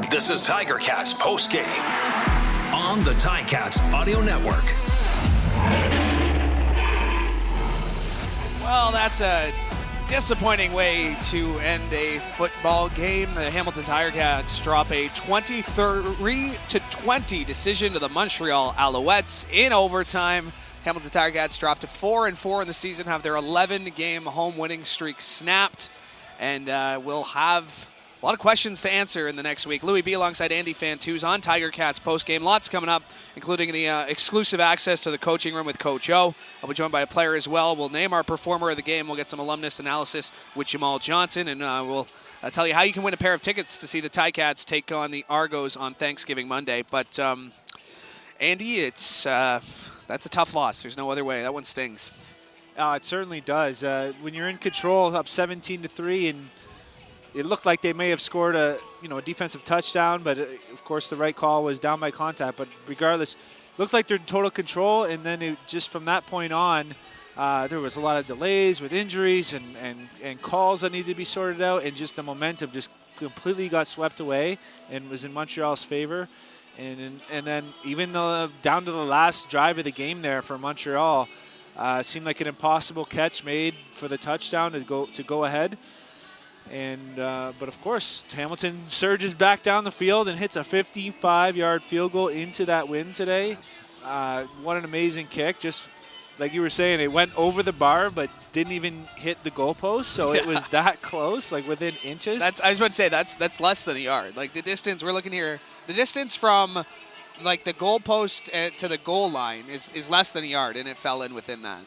This is Tiger Cats Postgame on the Ticats Audio Network. Well, that's a disappointing way to end a football game. The Hamilton Tiger Cats drop a 23-20 decision to the Montreal Alouettes in overtime. Hamilton Tiger Cats dropped to 4-4 in the season, have their 11-game home winning streak snapped, and we'll have a lot of questions to answer in the next week. Louie B alongside Andy Fantuz on Tiger Cats postgame. Lots coming up, including the exclusive access to the coaching room with Coach O. I'll be joined by a player as well. We'll name our performer of the game. We'll get some alumnus analysis with Jamall Johnson, and we'll tell you how you can win a pair of tickets to see the Ticats take on the Argos on Thanksgiving Monday. But, Andy, it's that's a tough loss. There's no other way. That one stings. It certainly does. When you're in control, up 17-3, and it looked like they may have scored a defensive touchdown, but of course the right call was down by contact. But regardless, looked like they're in total control, and then just from that point on, there was a lot of delays with injuries and calls that needed to be sorted out, and just the momentum just completely got swept away and was in Montreal's favor. And then even down to the last drive of the game there for Montreal, seemed like an impossible catch made for the touchdown to go ahead. But of course, Hamilton surges back down the field and hits a 55-yard field goal into that win today. What an amazing kick. Just like you were saying, it went over the bar but didn't even hit the goalpost, so it was that close, like within inches. I was about to say, that's less than a yard. Like the distance, we're looking here, the distance from like the goalpost to the goal line is less than a yard, and it fell in within that.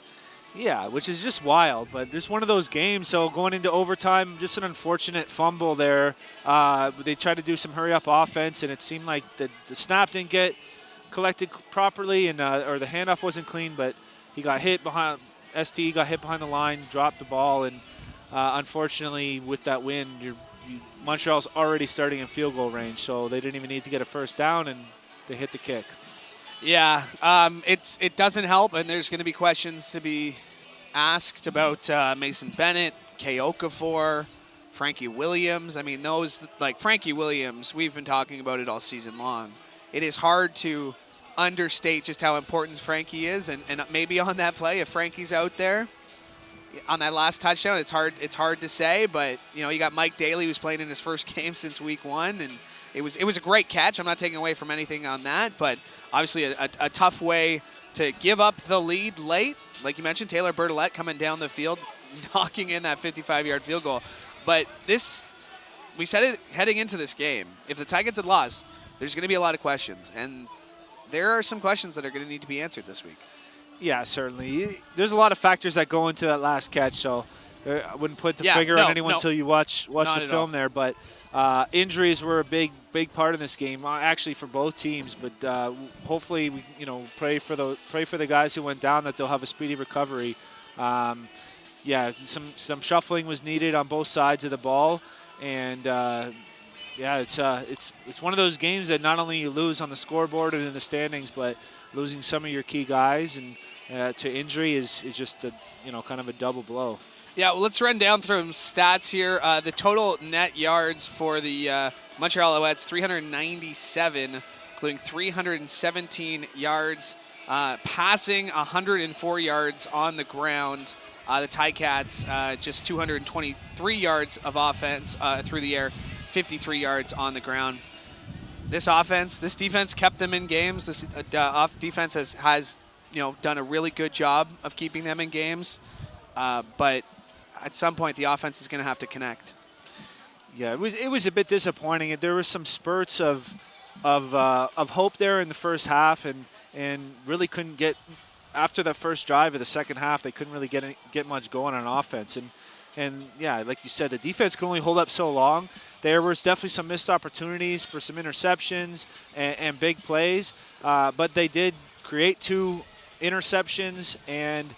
Yeah, which is just wild, but just one of those games. So going into overtime, just an unfortunate fumble there. They tried to do some hurry-up offense, and it seemed like the snap didn't get collected properly, and or the handoff wasn't clean, but he got hit behind. ST got hit behind the line, dropped the ball, and unfortunately, with that win, Montreal's already starting in field goal range, so they didn't even need to get a first down, and they hit the kick. Yeah, it doesn't help, and there's going to be questions to be asked about Mason Bennett, Kay Okafor, Frankie Williams. I mean, those, like Frankie Williams, we've been talking about it all season long. It is hard to understate just how important Frankie is, and maybe on that play, if Frankie's out there on that last touchdown, it's hard to say, but you got Mike Daly, who's playing in his first game since week 1, and it was a great catch. I'm not taking away from anything on that, but obviously a tough way to give up the lead late. Like you mentioned, Taylor Bertolette coming down the field, knocking in that 55-yard field goal. But we said it heading into this game. If the Ticats had lost, there's going to be a lot of questions, and there are some questions that are going to need to be answered this week. Yeah, certainly. There's a lot of factors that go into that last catch, so I wouldn't put the finger on anyone until you watch the film there. But injuries were a big part of this game, actually for both teams. But hopefully, we pray for the guys who went down that they'll have a speedy recovery. Some shuffling was needed on both sides of the ball, and it's one of those games that not only you lose on the scoreboard and in the standings, but losing some of your key guys and to injury is just kind of a double blow. Yeah, well, let's run down some stats here. The total net yards for the Montreal Alouettes, 397, including 317 yards. Passing, 104 yards on the ground. The Ticats, just 223 yards of offense through the air, 53 yards on the ground. This defense kept them in games. This defense has done a really good job of keeping them in games. But at some point, the offense is going to have to connect. Yeah, it was a bit disappointing. There were some spurts of hope there in the first half, and really couldn't get after the first drive of the second half. They couldn't really get much going on offense, and yeah, like you said, the defense can only hold up so long. There was definitely some missed opportunities for some interceptions and big plays, but they did create 2 interceptions, and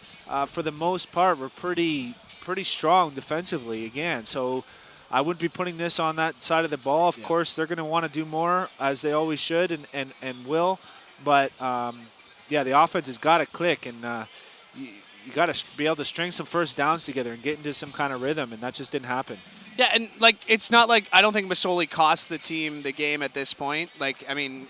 for the most part, were pretty strong defensively again. So I wouldn't be putting this on that side of the ball. Of course, they're going to want to do more, as they always should and will. But, the offense has got to click, and you got to be able to string some first downs together and get into some kind of rhythm, and that just didn't happen. Yeah, and like it's not like I don't think Masoli cost the team the game at this point. Like, I mean,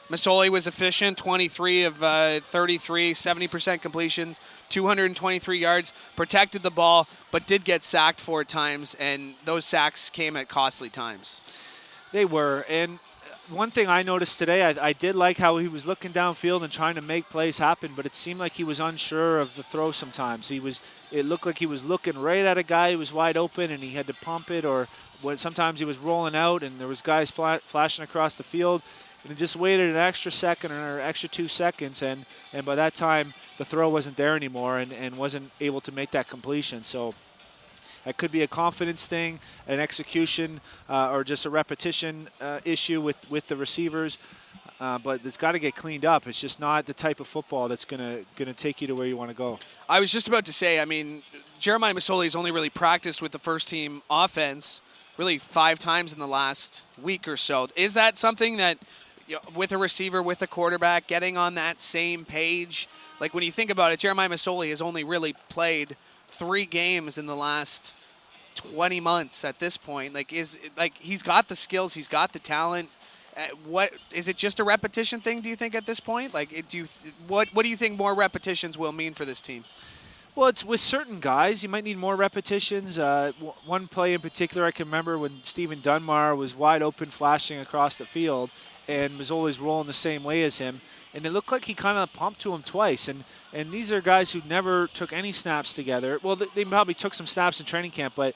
Masoli was efficient, 23 of 33, 70% completions, 223 yards, protected the ball, but did get sacked 4 times, and those sacks came at costly times. They were, and one thing I noticed today, I did like how he was looking downfield and trying to make plays happen, but it seemed like he was unsure of the throw sometimes. It looked like he was looking right at a guy who was wide open and he had to pump it, or sometimes he was rolling out and there was guys flashing across the field, and he just waited an extra second or extra 2 seconds, and by that time the throw wasn't there anymore and wasn't able to make that completion. So that could be a confidence thing, an execution, or just a repetition issue with the receivers. But it's got to get cleaned up. It's just not the type of football that's gonna take you to where you want to go. I was just about to say, I mean, Jeremiah Masoli has only really practiced with the first team offense really 5 times in the last week or so. Is that something that, with a receiver, with a quarterback, getting on that same page? Like, when you think about it, Jeremiah Masoli has only really played 3 games in the last 20 months at this point. Like, he's got the skills, he's got the talent. What is it? Just a repetition thing? Do you think at this point? Like, what do you think more repetitions will mean for this team? Well, it's with certain guys, you might need more repetitions. One play in particular, I can remember when Stephen Dunbar was wide open, flashing across the field, and Mazzoli's rolling the same way as him, and it looked like he kind of pumped to him twice. And these are guys who never took any snaps together. Well, they probably took some snaps in training camp, but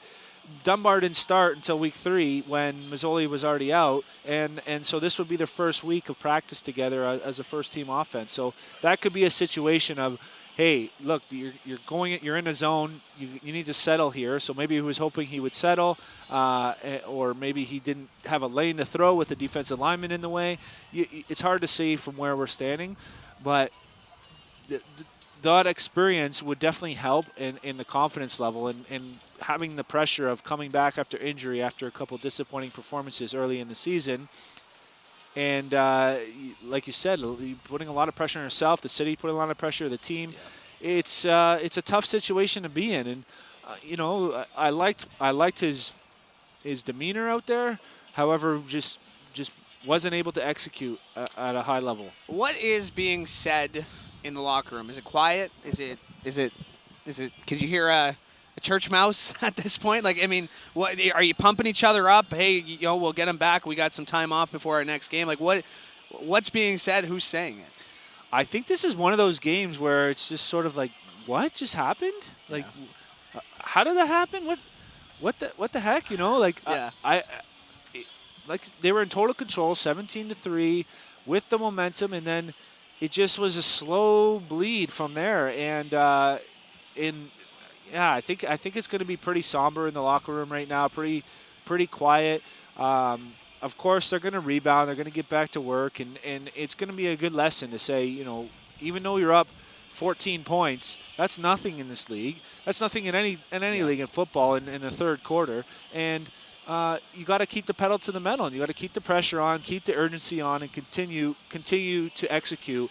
Dunbar didn't start until week 3 when Mazzoli was already out, and so this would be their first week of practice together as a first-team offense. So that could be a situation of, hey, look, you're in a zone, you need to settle here. So maybe he was hoping he would settle, or maybe he didn't have a lane to throw with the defensive lineman in the way. It's hard to see from where we're standing, but that experience would definitely help in the confidence level and having the pressure of coming back after injury after a couple disappointing performances early in the season. And like you said, putting a lot of pressure on yourself, the city putting a lot of pressure on the team. Yeah. It's a tough situation to be in. And, I liked his demeanor out there. However, just wasn't able to execute at a high level. What is being said in the locker room? Is it quiet? Is it? Could you hear a church mouse at this point? Like, I mean, what are you pumping each other up? Hey, we'll get him back. We got some time off before our next game. Like, what's being said? Who's saying it? I think this is one of those games where it's just sort of like, what just happened? Like, how did that happen? What the heck? Yeah. Like they were in total control, 17-3, with the momentum, and then it just was a slow bleed from there. And I think it's going to be pretty somber in the locker room right now, pretty quiet. Of course, they're going to rebound. They're going to get back to work, and it's going to be a good lesson to say, even though you're up 14 points, that's nothing in this league. That's nothing in any league in football in the third quarter. And you got to keep the pedal to the metal, and you got to keep the pressure on, keep the urgency on, and continue to execute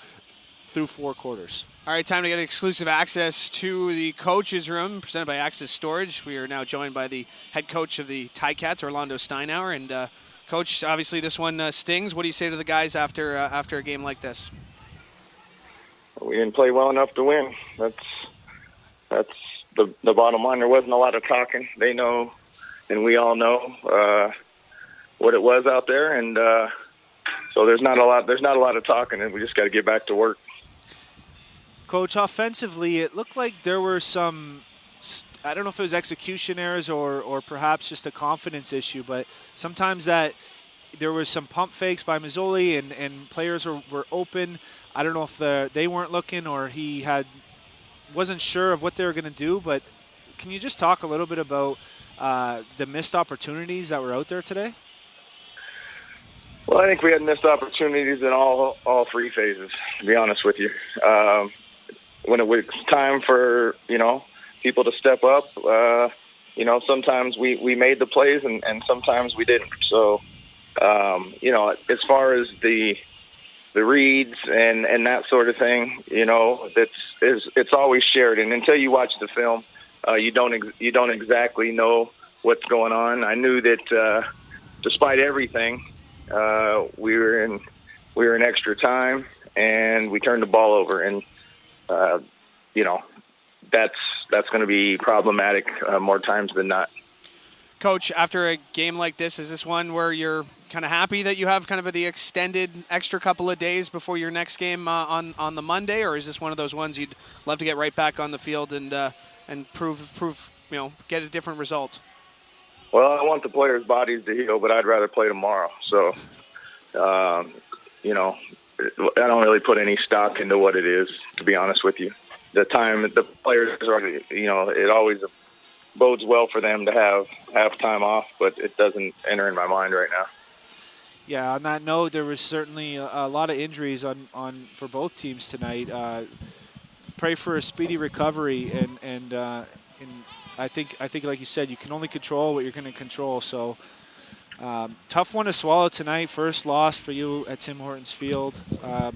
through 4 quarters. All right, time to get exclusive access to the coach's room presented by Access Storage. We are now joined by the head coach of the Ticats, Orlando Steinauer. And, Coach, obviously this one stings. What do you say to the guys after a game like this? We didn't play well enough to win. That's the bottom line. There wasn't a lot of talking. They know, and we all know what it was out there. And so there's not a lot of talking, and we just got to get back to work. Coach, offensively, it looked like there were some, I don't know if it was execution errors or perhaps just a confidence issue, but sometimes that there was some pump fakes by Mazzoli and players were open. I don't know if they weren't looking or he wasn't sure of what they were going to do, but can you just talk a little bit about the missed opportunities that were out there today? Well, I think we had missed opportunities in all 3 phases, to be honest with you. When it was time for, people to step up, sometimes we made the plays and sometimes we didn't. So, as far as the reads and that sort of thing, it's always shared. And until you watch the film, you don't exactly know what's going on. I knew that despite everything, we were in extra time, and we turned the ball over, and that's going to be problematic more times than not. Coach, after a game like this, is this one where you're kind of happy that you have kind of the extended extra couple of days before your next game on the Monday, or is this one of those ones you'd love to get right back on the field and prove get a different result? Well, I want the players' bodies to heal, but I'd rather play tomorrow. So, I don't really put any stock into what it is, to be honest with you. The time the players are, it always bodes well for them to have time off, but it doesn't enter in my mind right now. Yeah, on that note, there was certainly a lot of injuries on for both teams tonight. Pray for a speedy recovery, and I think like you said, you can only control what you're going to control. So tough one to swallow tonight. First loss for you at Tim Hortons Field,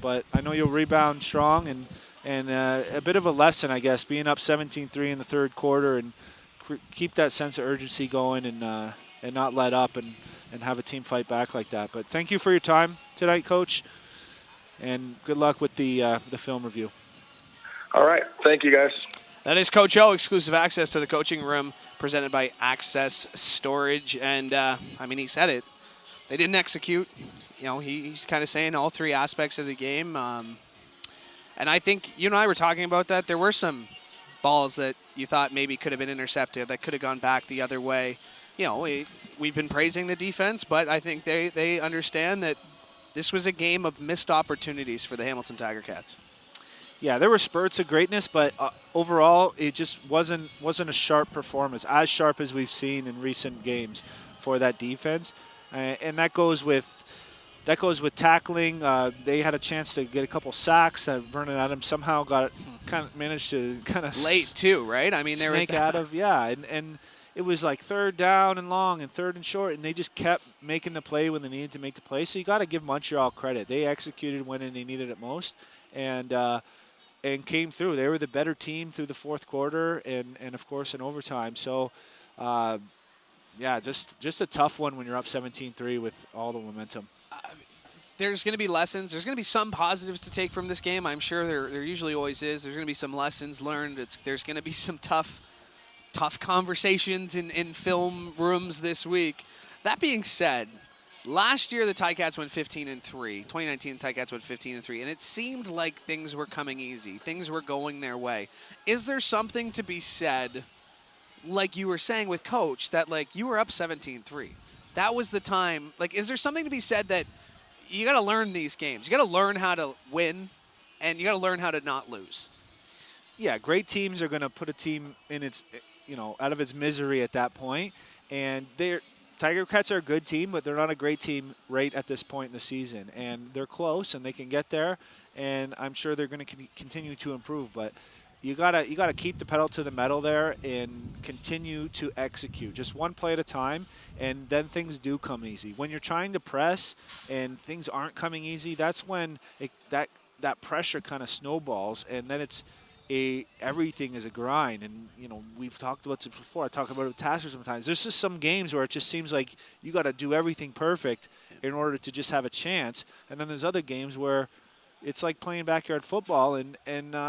but I know you'll rebound strong and a bit of a lesson, I guess, being up 17-3 in the third quarter and keep that sense of urgency going and not let up and have a team fight back like that. But thank you for your time tonight, Coach, and good luck with the film review. All right. Thank you, guys. That is Coach O, exclusive access to the coaching room presented by Access Storage. And, he said it. They didn't execute. He's kind of saying all three aspects of the game. And I think you and I were talking about that. There were some balls that you thought maybe could have been intercepted, that could have gone back the other way. We've been praising the defense, but I think they understand that this was a game of missed opportunities for the Hamilton Tiger Cats. Yeah, there were spurts of greatness, but overall it just wasn't a sharp performance, as sharp as we've seen in recent games for that defense. And that goes with tackling. They had a chance to get a couple sacks that Vernon Adams somehow managed to late too, right? There was out of and it was like third down and long and third and short, and they just kept making the play when they needed to make the play. So you got to give Montreal credit. They executed when they needed it most, and came through. They were the better team through the fourth quarter and of course in overtime. So. Just a tough one when you're up 17-3 with all the momentum. There's going to be lessons. There's going to be some positives to take from this game. I'm sure there usually always is. There's going to be some lessons learned. There's going to be some tough conversations in film rooms this week. That being said, last year the Ticats went 15-3. 2019 the Ticats went 15-3, and it seemed like things were coming easy. Things were going their way. Is there something to be said, like you were saying with Coach, that you were up 17-3? That was the time. Is there something to be said that you got to learn these games? You got to learn how to win, and you got to learn how to not lose. Yeah, great teams are going to put a team in its, out of its misery at that point. And Tiger Cats are a good team, but they're not a great team right at this point in the season. And they're close, and they can get there. And I'm sure they're going to continue to improve. But you gotta keep the pedal to the metal there and continue to execute, just one play at a time, and then things do come easy. When you're trying to press and things aren't coming easy, that's when that pressure kind of snowballs, and then everything is a grind. And we've talked about this before. I talk about it with Tasser sometimes. There's just some games where it just seems like you got to do everything perfect in order to just have a chance, and then there's other games where it's like playing backyard football, and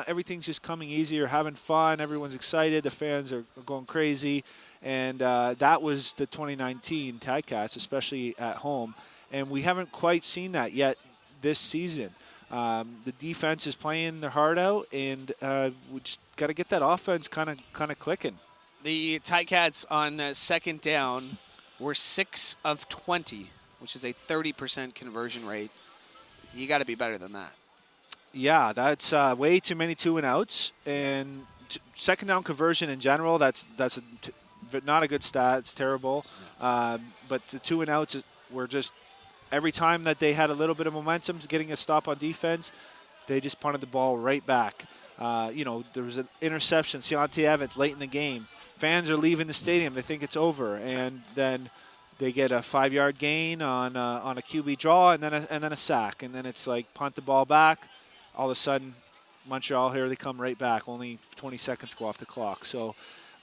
everything's just coming easy. You're having fun. Everyone's excited. The fans are going crazy. And that was the 2019 Ticats, especially at home. And we haven't quite seen that yet this season. The defense is playing their heart out, and we just got to get that offense kind of clicking. The Ticats on second down were 6 of 20, which is a 30% conversion rate. You got to be better than that. Yeah, that's way too many 2-and-outs, and second down conversion in general, that's not a good stat. It's terrible. But the 2-and-outs were just every time that they had a little bit of momentum getting a stop on defense, they just punted the ball right back. There was an interception, Ciante Evans, late in the game. Fans are leaving the stadium. They think it's over, and then they get a 5-yard gain on a QB draw, and then a sack, and then it's like punt the ball back. All of a sudden, Montreal, here they come right back. Only 20 seconds go off the clock. So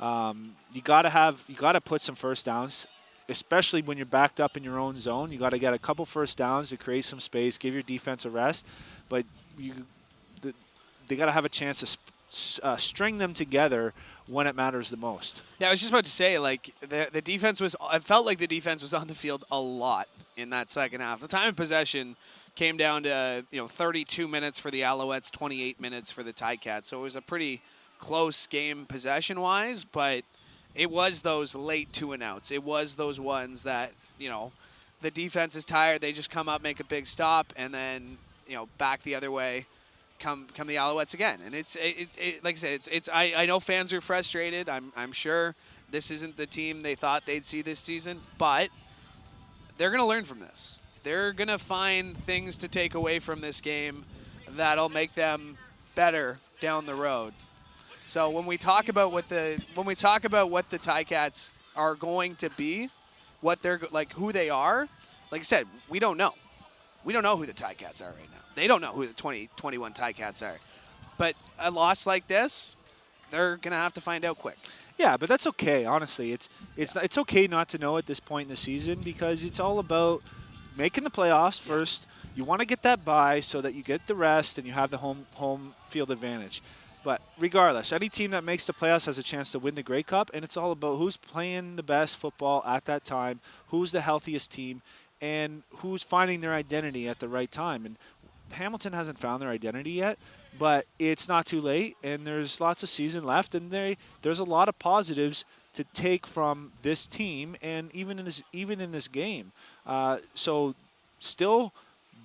You got to put some first downs, especially when you're backed up in your own zone. You got to get a couple first downs to create some space, give your defense a rest. But they got to have a chance to string them together when it matters the most. Yeah, I was just about to say, like, the defense was – it felt like the defense was on the field a lot in that second half. The time of possession came down to, 32 minutes for the Alouettes, 28 minutes for the Ticats. So it was a pretty close game possession-wise, but it was those late 2-and-outs. It was those ones that, the defense is tired. They just come up, make a big stop, and then, back the other way. Come the Alouettes again, and it's like I said, it's I know fans are frustrated. I'm sure this isn't the team they thought they'd see this season, but they're gonna learn from this. They're gonna find things to take away from this game that'll make them better down the road. So when we talk about what the Ticats are going to be, what they're like, who they are, like I said, we don't know. We don't know who the Ticats are right now. They don't know who the 2021 Ticats are. But a loss like this, they're going to have to find out quick. Yeah, but that's okay, honestly. It's okay not to know at this point in the season because it's all about making the playoffs first. You want to get that bye so that you get the rest and you have the home field advantage. But regardless, any team that makes the playoffs has a chance to win the Grey Cup, and it's all about who's playing the best football at that time, who's the healthiest team, and who's finding their identity at the right time. And Hamilton hasn't found their identity yet, but it's not too late, and there's lots of season left, and there's a lot of positives to take from this team, and even in this game. So still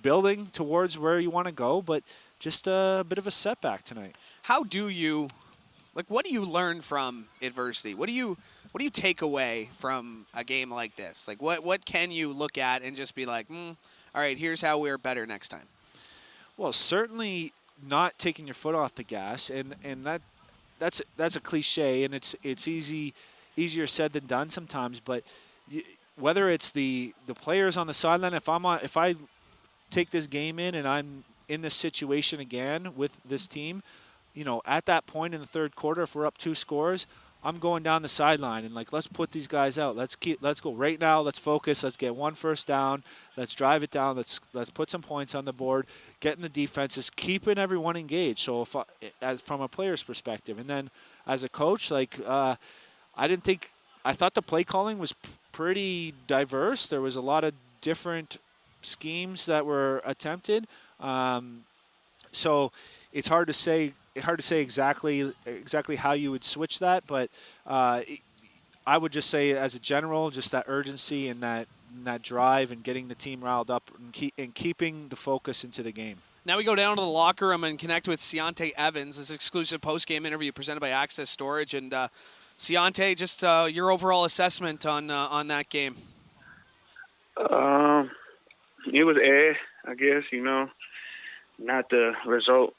building towards where you want to go, but just a bit of a setback tonight. What do you learn from adversity? What do you take away from a game like this? Like, what can you look at and just be like, all right, here's how we're better next time? Well, certainly not taking your foot off the gas, and that's a cliche, and it's easier said than done sometimes. But whether it's the players on the sideline, if I take this game in and I'm in this situation again with this team, at that point in the third quarter, if we're up 2 scores, I'm going down the sideline and let's put these guys out. Let's go right now. Let's focus. Let's get 1 first down. Let's drive it down. Let's put some points on the board. Getting the defenses, keeping everyone engaged. So from a player's perspective, and then as a coach, I thought the play calling was pretty diverse. There was a lot of different schemes that were attempted. So it's hard to say exactly how you would switch that, but I would just say as a general, just that urgency and that drive and getting the team riled up and keeping the focus into the game. Now we go down to the locker room and connect with Ciante Evans, this exclusive post-game interview presented by Access Storage. And Ciante, just your overall assessment on that game. It was I guess, not the result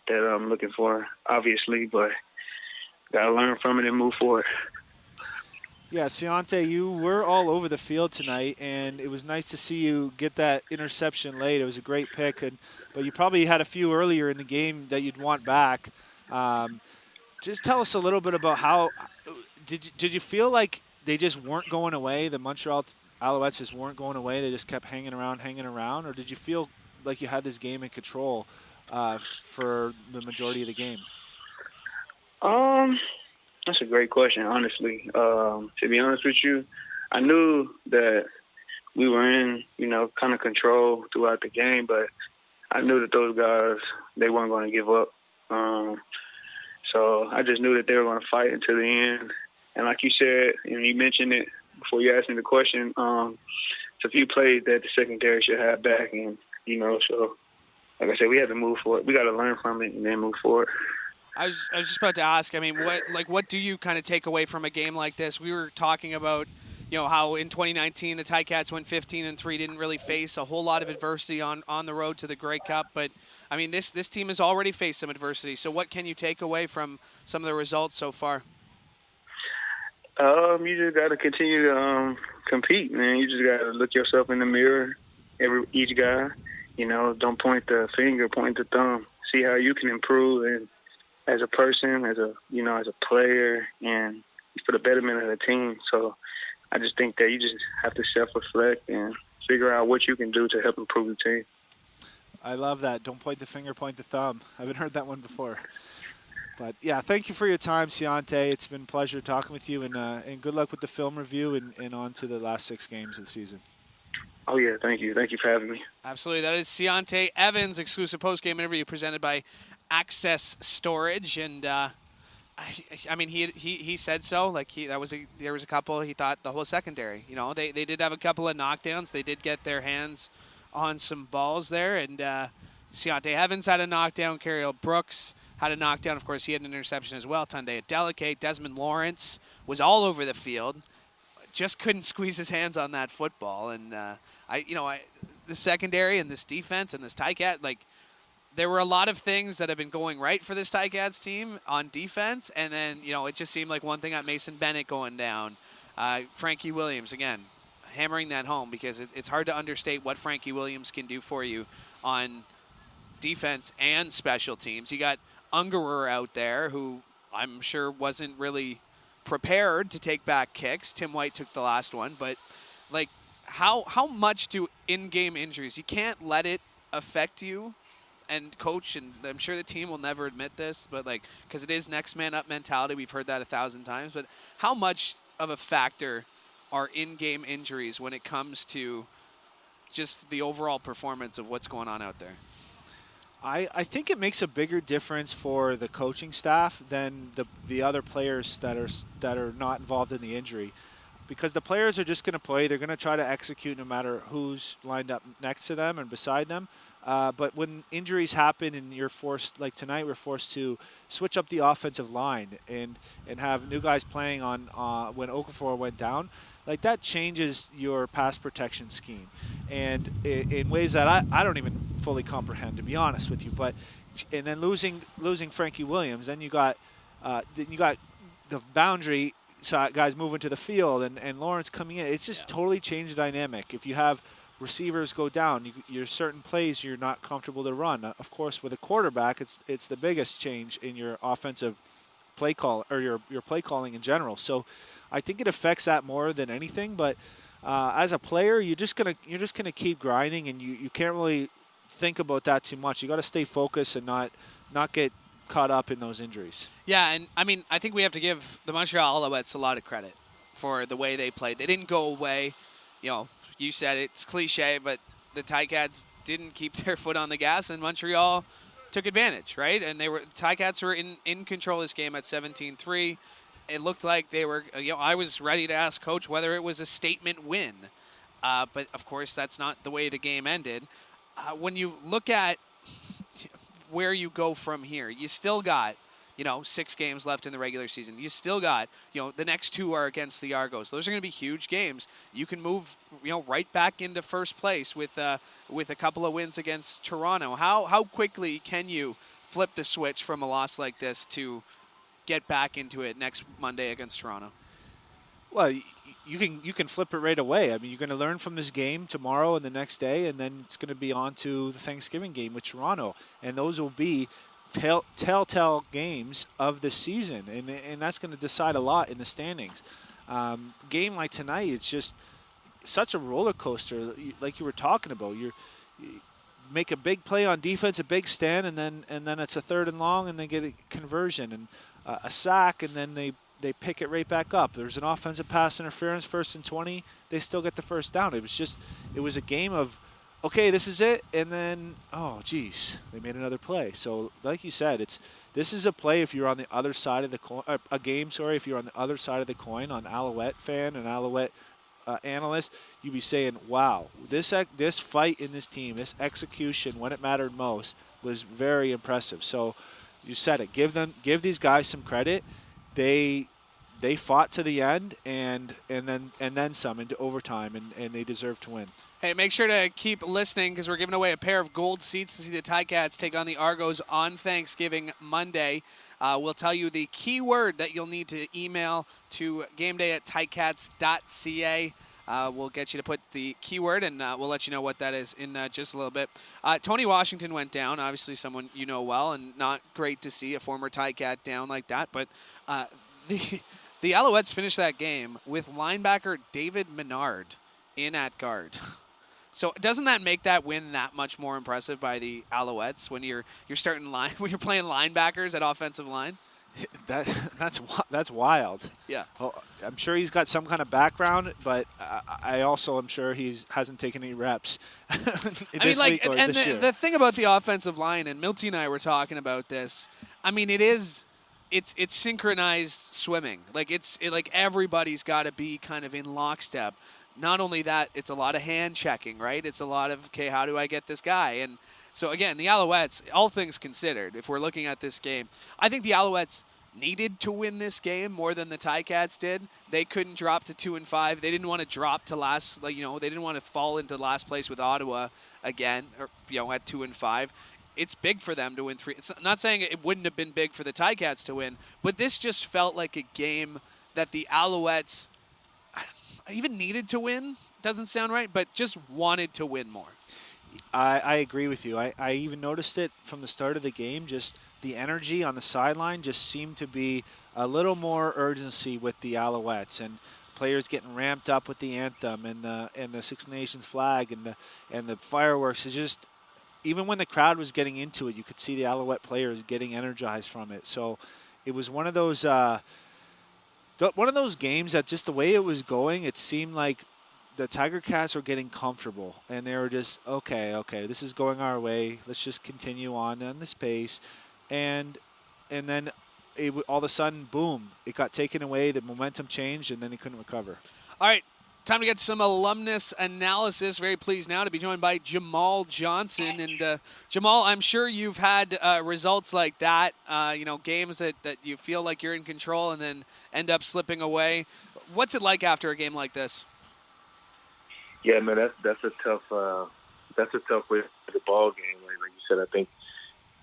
that I'm looking for, obviously, but got to learn from it and move forward. Yeah, Ciante, you were all over the field tonight, and it was nice to see you get that interception late. It was a great pick, but you probably had a few earlier in the game that you'd want back. Just tell us a little bit about how did you feel like they just weren't going away? The Montreal Alouettes just weren't going away. They just kept hanging around, or did you feel like you had this game in control for the majority of the game? That's a great question, honestly. To be honest with you, I knew that we were in, kind of control throughout the game, but I knew that those guys, they weren't going to give up. So I just knew that they were going to fight until the end. And like you said, and you mentioned it before you asked me the question, it's a few plays that the secondary should have back, and so like I said, we had to move forward. We got to learn from it and then move forward. I was just about to ask. I mean, what do you kind of take away from a game like this? We were talking about, how in 2019 the Ticats went 15-3, didn't really face a whole lot of adversity on the road to the Grey Cup. But I mean, this team has already faced some adversity. So what can you take away from some of the results so far? You just got to continue to compete, man. You just got to look yourself in the mirror, each guy. Don't point the finger, point the thumb. See how you can improve, and as a person, as a player, and for the betterment of the team. So I just think that you just have to self-reflect and figure out what you can do to help improve the team. I love that. Don't point the finger, point the thumb. I haven't heard that one before. But, yeah, thank you for your time, Ciante. It's been a pleasure talking with you, and good luck with the film review and on to the last 6 games of the season. Oh, yeah, thank you. Thank you for having me. Absolutely. That is Ciante Evans, exclusive post-game interview presented by Access Storage. And, I mean, he said so. Like, there was a couple, he thought the whole secondary. You know, they did have a couple of knockdowns. They did get their hands on some balls there. And Ciante Evans had a knockdown. Carriel Brooks had a knockdown. Of course, he had an interception as well. Tunde Adeleke. Desmond Lawrence was all over the field. Just couldn't squeeze his hands on that football. And, the secondary and this defense and this Ticat, like, there were a lot of things that have been going right for this Ticats team on defense. And then, it just seemed like one thing got Mason Bennett going down. Frankie Williams, again, hammering that home because it's hard to understate what Frankie Williams can do for you on defense and special teams. You got Ungerer out there who I'm sure wasn't really prepared to take back kicks. Tim White took the last one, but like how much do in-game injuries, you can't let it affect you. And coach, and I'm sure the team will never admit this, but because it is next man up mentality, we've heard that 1,000 times, but how much of a factor are in-game injuries when it comes to just the overall performance of what's going on out there? I think it makes a bigger difference for the coaching staff than the other players that are not involved in the injury, because the players are just going to play. They're going to try to execute no matter who's lined up next to them and beside them. But when injuries happen and you're forced, like tonight, we're forced to switch up the offensive line and have new guys playing on when Okafor went down. Like, that changes your pass protection scheme, and in ways that I don't even fully comprehend, to be honest with you. But and then losing Frankie Williams, then you got the boundary guys moving to the field and Lawrence coming in. It's just totally changed the dynamic. If you have receivers go down, you're certain plays you're not comfortable to run. Of course, with a quarterback, it's the biggest change in your offensive play call or your play calling in general. So I think it affects that more than anything. But as a player, you're just gonna keep grinding, and you can't really think about that too much. You got to stay focused and not get caught up in those injuries. Yeah, and I mean, I think we have to give the Montreal Alouettes a lot of credit for the way they played. They didn't go away. You said it's cliche, but the Ticats didn't keep their foot on the gas, and Montreal took advantage, right? And the Ticats were in control of this game at 17-3. It looked like they were, I was ready to ask Coach whether it was a statement win. But, of course, that's not the way the game ended. When you look at where you go from here, you still got 6 games left in the regular season. You still got, the next 2 are against the Argos. Those are going to be huge games. You can move, right back into first place with a couple of wins against Toronto. How quickly can you flip the switch from a loss like this to get back into it next Monday against Toronto? Well, you can flip it right away. I mean, you're going to learn from this game tomorrow and the next day, and then it's going to be on to the Thanksgiving game with Toronto, and those will be telltale games of the season, and that's going to decide a lot in the standings. Game like tonight, it's just such a roller coaster, like you were talking about. You make a big play on defense, a big stand, and then it's a 3rd and long, and they get a conversion and a sack, and then they pick it right back up. There's an offensive pass interference, 1st and 20. They still get the first down. It was a game of, okay, this is it, and then, oh, geez, they made another play. So, like you said, this is a play if you're on the other side of the coin, if you're on the other side of the coin, on Alouette fan and Alouette analyst, you'd be saying, wow, this fight in this team, this execution when it mattered most was very impressive. So, you said it. Give these guys some credit. They fought to the end and then some into overtime, and they deserve to win. Hey, make sure to keep listening because we're giving away a pair of gold seats to see the Ticats take on the Argos on Thanksgiving Monday. We'll tell you the keyword that you'll need to email to gameday@ticats.ca. We'll get you to put the keyword, and we'll let you know what that is in just a little bit. Tony Washington went down, obviously someone you know well, and not great to see a former Ticat down like that. But The Alouettes finished that game with linebacker David Menard in at guard. So doesn't that make that win that much more impressive by the Alouettes when you're starting when you're playing linebackers at offensive line? That's wild. Yeah. Well, I'm sure he's got some kind of background, but I also am sure hasn't taken any reps this week or this year. The thing about the offensive line, and Milty and I were talking about this. I mean, it's synchronized swimming. Like everybody's got to be kind of in lockstep. Not only that, it's a lot of hand checking, right? It's a lot of, okay, how do I get this guy? And so, again, the Alouettes, all things considered, if we're looking at this game, I think the Alouettes needed to win this game more than the Ticats did. They couldn't drop to 2-5. They didn't want to drop to last, they didn't want to fall into last place with Ottawa again, or, at 2-5. It's big for them to win 3. It's not saying it wouldn't have been big for the Ticats to win, but this just felt like a game that the Alouettes even needed to win. Doesn't sound right, but just wanted to win more. I agree with you. I even noticed it from the start of the game. Just the energy on the sideline just seemed to be a little more urgency with the Alouettes, and players getting ramped up with the anthem and the Six Nations flag and the fireworks. It's just, even when the crowd was getting into it, you could see the Alouette players getting energized from it. So it was one of those games that just the way it was going, it seemed like the Tiger Cats were getting comfortable, and they were just, okay, this is going our way. Let's just continue on this pace. And then all of a sudden, boom, it got taken away. The momentum changed, and then they couldn't recover. All right, time to get some alumnus analysis. Very pleased now to be joined by Jamall Johnson. And Jamall, I'm sure you've had results like that, games that you feel like you're in control and then end up slipping away. What's it like after a game like this? Yeah, man, that's a tough way to the ball game. Like you said, I think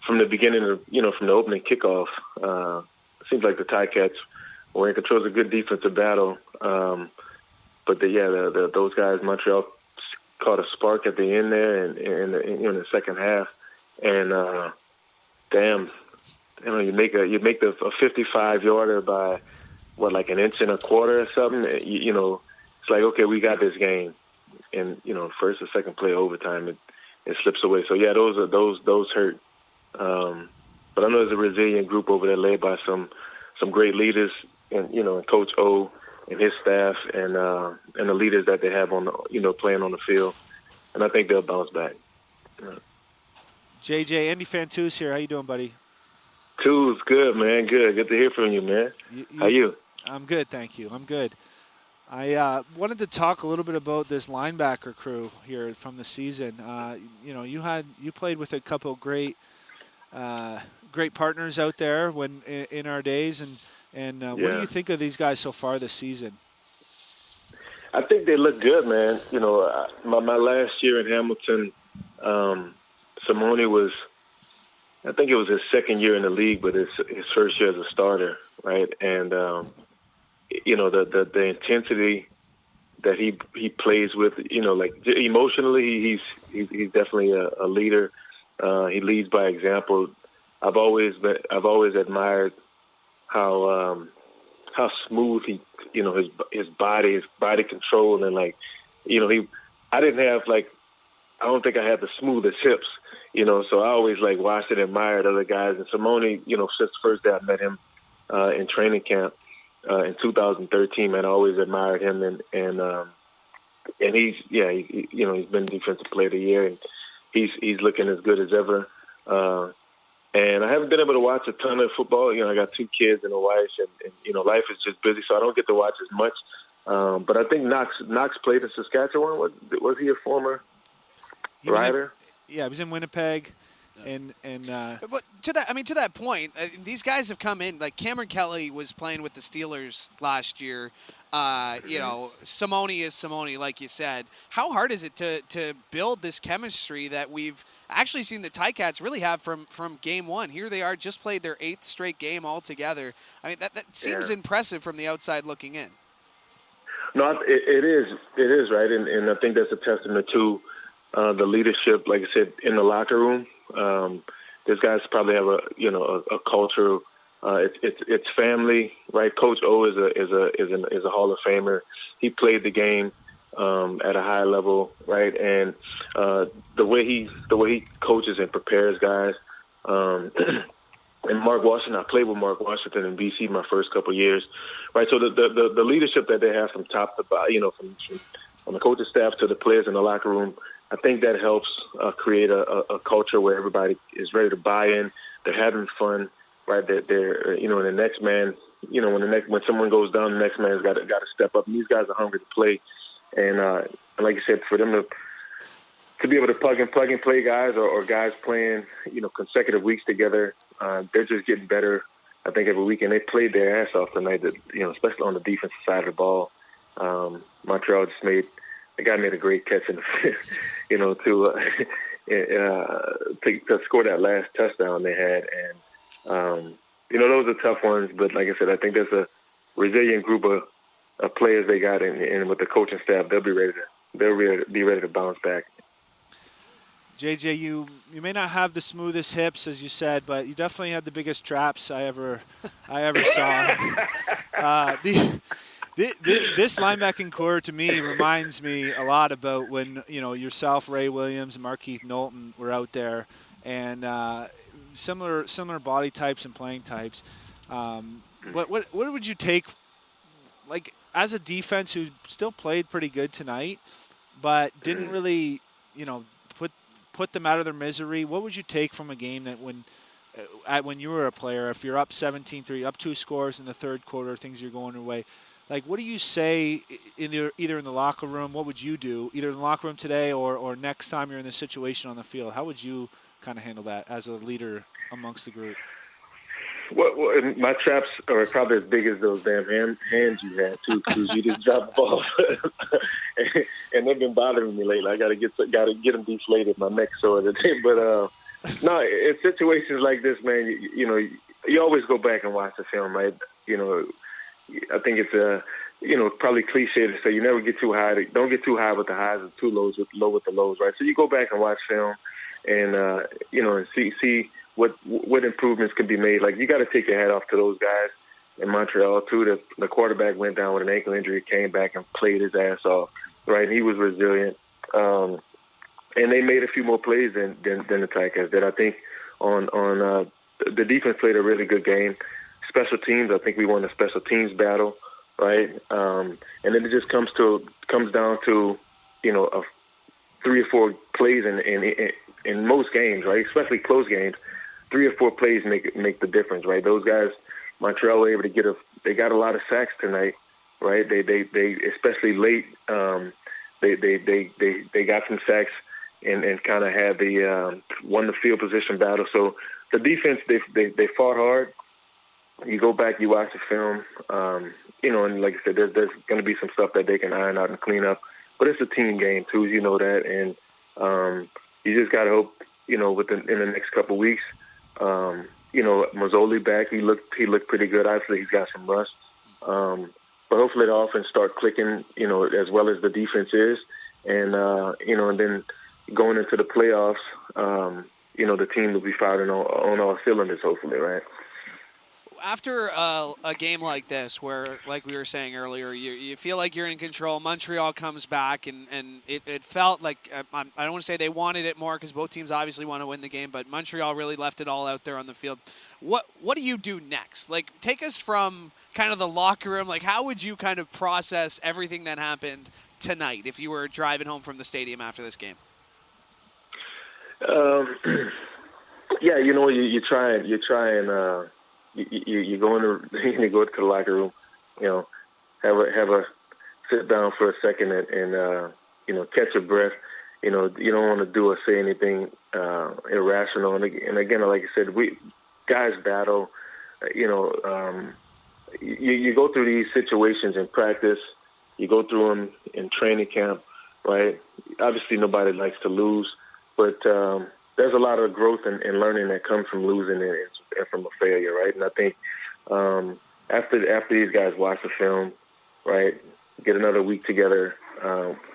from the beginning of from the opening kickoff, it seems like the Ticats were in control of a good defensive battle. But those guys, Montreal, caught a spark at the end there, and in the second half, and you make the 55-yarder by like an inch and a quarter or something. It's like, okay, we got this game. And first or second play overtime, it slips away. So yeah, those hurt. But I know there's a resilient group over there led by some great leaders, and Coach O and his staff, and the leaders that they have on the playing on the field, and I think they'll bounce back. JJ, Andy Fantuz here. How you doing, buddy? Tools, good, man. Good to hear from you, man. How you? I'm good, thank you. I'm good. I wanted to talk a little bit about this linebacker crew here from the season. You played with a couple of great partners out there in our days, and what do you think of these guys so far this season? I think they look good, man. My last year in Hamilton, Simone was, I think it was his second year in the league, but his first year as a starter, right? And the intensity that he plays with, like emotionally, he's definitely a leader. He leads by example. I've always admired how smooth his body control, and I don't think I had the smoothest hips, so I always watched and admired other guys. And Simone, since the first day I met him in training camp in 2013, man, I always admired him, and he's been Defensive Player of the Year, and he's looking as good as ever. And I haven't been able to watch a ton of football. I got 2 kids and a wife, and life is just busy, so I don't get to watch as much. But I think Knox played in Saskatchewan. Was he a former rider? He was in Winnipeg. Yeah. But to that point, these guys have come in. Like Cameron Kelly was playing with the Steelers last year. Simone is Simone, like you said. How hard is it to build this chemistry that we've actually seen the Ticats really have from game one? Here they are, just played their 8th straight game all together. I mean, that seems impressive from the outside looking in. No, it is right, and I think that's a testament to the leadership, like I said, in the locker room. These guys probably have a culture It's family, right? Coach O is a Hall of Famer. He played the game at a high level, right? And the way he coaches and prepares guys. And Mark Washington, I played with Mark Washington in BC my first couple of years, right? So the leadership that they have from top to bottom, from on the coaching staff to the players in the locker room, I think that helps create a culture where everybody is ready to buy in. They're having fun, right? They're and the next man, when someone goes down, the next man's got to step up. And these guys are hungry to play, and like you said, for them to be able to plug and play guys or guys playing, consecutive weeks together, they're just getting better. I think every week, and they played their ass off tonight. Especially on the defensive side of the ball. Montreal just made a great catch in the fifth, to score that last touchdown they had, and those are tough ones. But like I said, I think there's a resilient group of players they got, and with the coaching staff, they'll be ready to bounce back. JJ, you may not have the smoothest hips, as you said, but you definitely had the biggest traps I ever saw. This linebacking core to me reminds me a lot about when yourself, Ray Williams, and Markeith Knowlton were out there, and similar body types and playing types. What would you take, like, as a defense who still played pretty good tonight, but didn't really put them out of their misery? What would you take from a game that when you were a player, if you're up 17-3, up 2 scores in the third quarter, things are going your way? Like, what do you say either in the locker room? What would you do, either in the locker room today or next time you're in this situation on the field? How would you kind of handle that as a leader amongst the group? Well, my traps are probably as big as those damn hands you had too, because you just dropped the ball, and they've been bothering me lately. I got to get them deflated. My neck's sore today, but no, in situations like this, man, you always go back and watch the film, right? I think it's probably cliche to say you never get too high. Don't get too high with the highs and too low with the lows, right? So you go back and watch film, and and see what improvements can be made. Like, you got to take your hat off to those guys in Montreal too. The quarterback went down with an ankle injury, came back and played his ass off, right? And he was resilient, and they made a few more plays than the Ticats did. I think on the defense played a really good game. Special teams, I think we won the special teams battle, right? And then it just comes down to 3 or 4 plays in most games, right? Especially close games. 3 or 4 plays make the difference, right? Those guys, Montreal were able to they got a lot of sacks tonight, right? They especially late, they got some sacks and kind of had won the field position battle. So the defense, they fought hard. You go back, you watch the film, and like I said, there's going to be some stuff that they can iron out and clean up. But it's a team game too, you know that, and you just got to hope, in the next couple of weeks. Mazzoli back, he looked pretty good. Obviously, he's got some rust, but hopefully the offense start clicking, as well as the defense is, and and then going into the playoffs, the team will be firing on all cylinders, hopefully, right? After a game like this, where, like we were saying earlier, you feel like you're in control, Montreal comes back, and it felt like, I don't want to say they wanted it more, because both teams obviously want to win the game, but Montreal really left it all out there on the field. What do you do next? Like, take us from kind of the locker room. Like, how would you kind of process everything that happened tonight if you were driving home from the stadium after this game? Yeah, you try and you go you go to the locker room, have a sit down for a second and catch your breath. You don't want to do or say anything irrational. And again, like I said, guys battle. You go through these situations in practice. You go through them in training camp, right? Obviously, nobody likes to lose, but there's a lot of growth and learning that comes from losing and from a failure, right? And I think after these guys watch the film, right, get another week together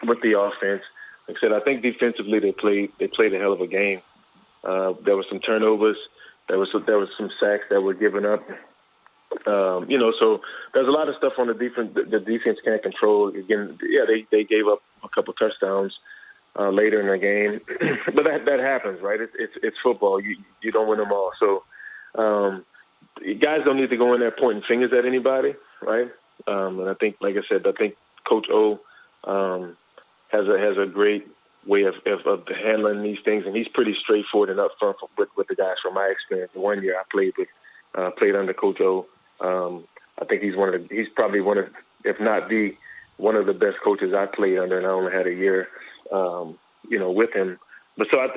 with the offense. Like I said, I think defensively they played a hell of a game. There were some turnovers. There was some sacks that were given up. So there's a lot of stuff on the defense can't control. Again, yeah, they gave up a couple touchdowns later in the game, but that happens, right? It's football. You don't win them all. So guys don't need to go in there pointing fingers at anybody, right? And I think, like I said, Coach O has a great way of handling these things, and he's pretty straightforward and upfront with the guys. From my experience, the 1 year I played under Coach O. I think he's probably one of, if not one of the best coaches I played under, and I only had a year, with him. But so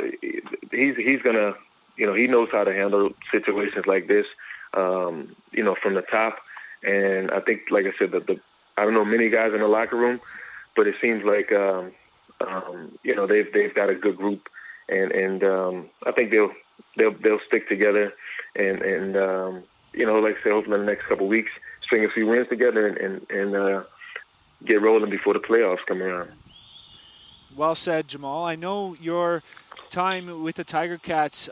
he's gonna, he knows how to handle situations like this, from the top. And I think, like I said, I don't know many guys in the locker room, but it seems like, they've got a good group, and I think they'll stick together, and like I said, hopefully in the next couple of weeks, string a few wins together and get rolling before the playoffs come around. Well said, Jamall. I know your time with the Tiger Cats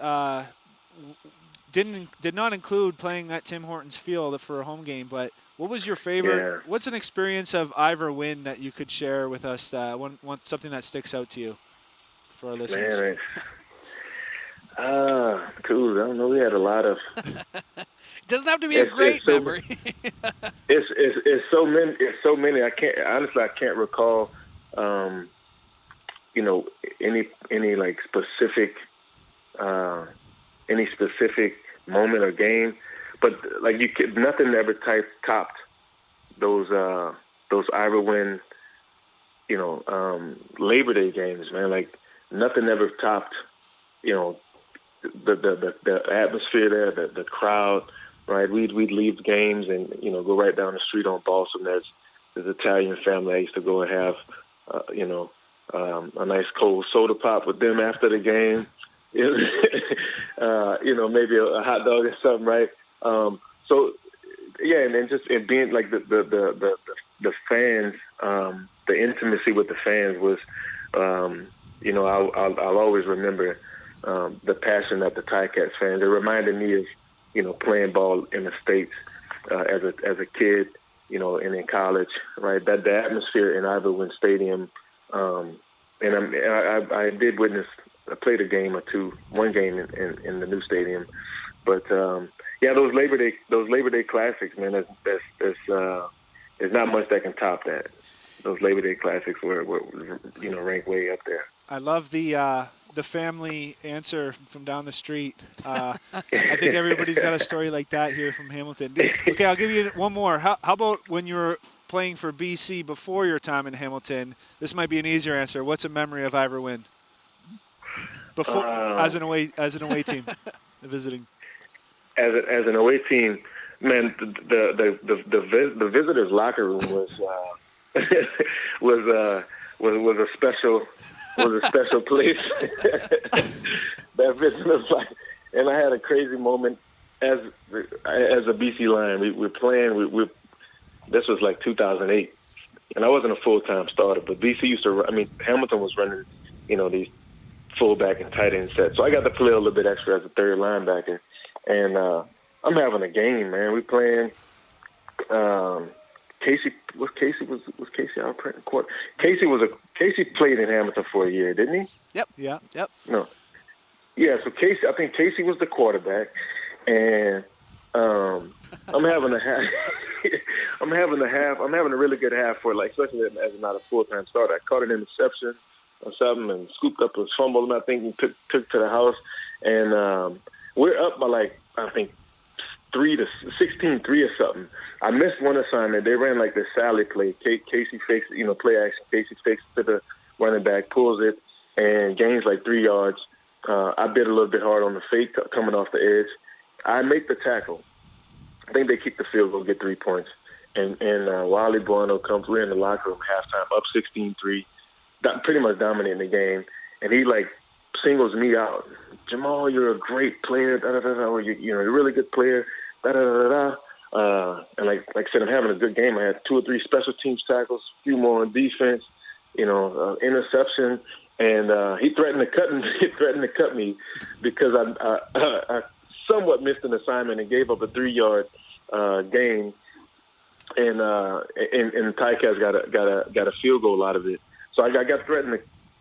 did not include playing at Tim Hortons Field for a home game, but what was your favorite? Yeah. What's an experience of Ivor win that you could share with us? Something that sticks out to you for our listeners. Man, cool. I don't know. We had a lot of. It doesn't have to be a great memory. It's so many. It's so many. I can't recall. Any like specific, moment or game, but like nothing ever topped those Ivor win, Labor Day games, man. Like nothing ever topped, the atmosphere there, the crowd, right? We'd leave games and go right down the street on Boston. There's Italian family I used to go and have, a nice cold soda pop with them after the game. Maybe a hot dog or something, right? So yeah, and then just it being like the fans, the intimacy with the fans was, I'll always remember the passion that the Ticats fans. It reminded me of playing ball in the States as a kid, and in college, right? That the atmosphere in Ivor Wynn Stadium, and I did witness. I played a game or two, one game in the new stadium, but those Labor Day classics, man. There's not much that can top that. Those Labor Day classics were ranked way up there. I love the family answer from down the street. I think everybody's got a story like that here from Hamilton. Okay, I'll give you one more. How about when you were playing for BC before your time in Hamilton? This might be an easier answer. What's a memory of Ivor Wynn? Before, as an away team, visiting. As an away team, man, the visitors' locker room was a special place. That visitors' locker, and I had a crazy moment as a BC Lion. We're playing. This was like 2008, and I wasn't a full-time starter, but BC used to. Hamilton was running, these fullback and tight end set. So I got to play a little bit extra as a third linebacker. And I'm having a game, man. We playing Casey was out court. Casey played in Hamilton for a year, didn't he? Yep. Yeah. Yep. No. Yeah, so I think Casey was the quarterback, and I'm having a really good half for especially as not a full-time starter. I caught an interception or something and scooped up a fumble, and I think he took to the house. And we're up by I think 16-3 or something. I missed one assignment. They ran this Sally play. Casey fakes, play action. Casey fakes to the running back, pulls it, and gains 3 yards. I bit a little bit hard on the fake coming off the edge. I make the tackle. I think they keep the field goal, get 3 points. And Wally Bueno comes. We're in the locker room halftime, up 16-3. Pretty much dominating the game, and he singles me out. Jamall, you're a great player. Da da da da. You're a really good player. Da da da da. And like I said, I'm having a good game. I had 2 or 3 special teams tackles, a few more on defense. Interception, and he threatened to cut me. He threatened to cut me because I somewhat missed an assignment and gave up a 3-yard game, and the Ticats got a field goal out of it. So I got threatened.